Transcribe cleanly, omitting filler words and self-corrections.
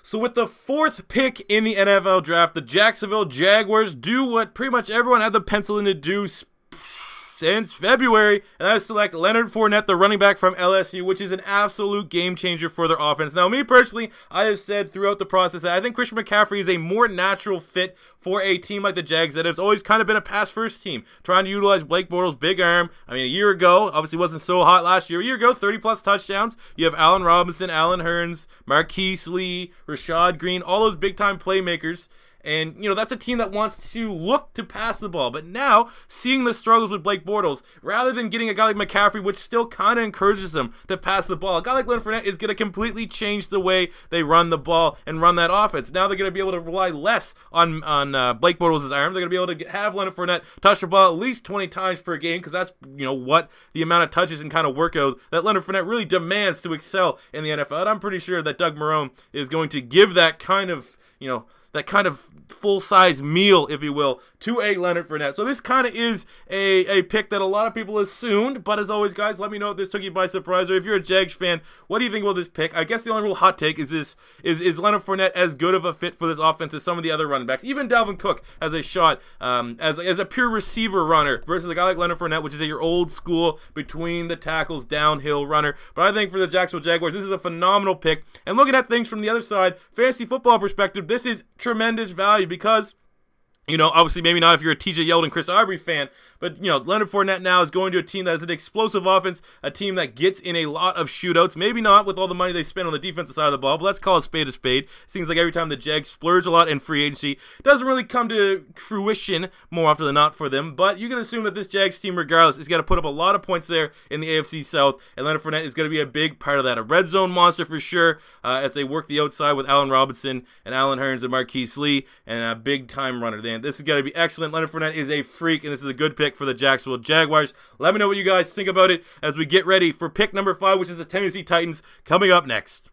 So with the 4th pick in the NFL draft, the Jacksonville Jaguars do what pretty much everyone had the pencil in to do since February, and that is select Leonard Fournette, the running back from LSU, which is an absolute game changer for their offense. Now, me personally, I have said throughout the process that I think Christian McCaffrey is a more natural fit for a team like the Jags that has always kind of been a pass-first team, trying to utilize Blake Bortles' big arm. I mean, a year ago, obviously wasn't so hot last year. A year ago, 30-plus touchdowns. You have Allen Robinson, Allen Hurns, Marquise Lee, Rashad Green, all those big-time playmakers. And, you know, that's a team that wants to look to pass the ball. But now, seeing the struggles with Blake Bortles, rather than getting a guy like McCaffrey, which still kind of encourages them to pass the ball, a guy like Leonard Fournette is going to completely change the way they run the ball and run that offense. Now they're going to be able to rely less on Blake Bortles' arm. They're going to be able to have Leonard Fournette touch the ball at least 20 times per game, because that's, you know, what the amount of touches and kind of workout that Leonard Fournette really demands to excel in the NFL. And I'm pretty sure that Doug Marrone is going to give that kind of, you know, that kind of full-size meal, if you will, to a Leonard Fournette. So this kind of is a pick that a lot of people assumed, but as always, guys, let me know if this took you by surprise, or if you're a Jags fan, what do you think about this pick? I guess the only real hot take is this: is Leonard Fournette as good of a fit for this offense as some of the other running backs? Even Dalvin Cook has a shot as a pure receiver runner versus a guy like Leonard Fournette, which is your old school between the tackles downhill runner. But I think for the Jacksonville Jaguars, this is a phenomenal pick. And looking at things from the other side, fantasy football perspective, this is tremendous value because, you know, obviously maybe not if you're a TJ Yeldon, Chris Ivory fan, but, you know, Leonard Fournette now is going to a team that has an explosive offense, a team that gets in a lot of shootouts. Maybe not with all the money they spend on the defensive side of the ball, but let's call a spade a spade. It seems like every time the Jags splurge a lot in free agency, it doesn't really come to fruition more often than not for them. But you can assume that this Jags team, regardless, is going to put up a lot of points there in the AFC South, and Leonard Fournette is going to be a big part of that. A red zone monster for sure, as they work the outside with Allen Robinson and Allen Hurns and Marquise Lee, and a big-time runner. This is going to be excellent. Leonard Fournette is a freak, and this is a good pick for the Jacksonville Jaguars. Let me know what you guys think about it as we get ready for pick number 5, which is the Tennessee Titans, coming up next.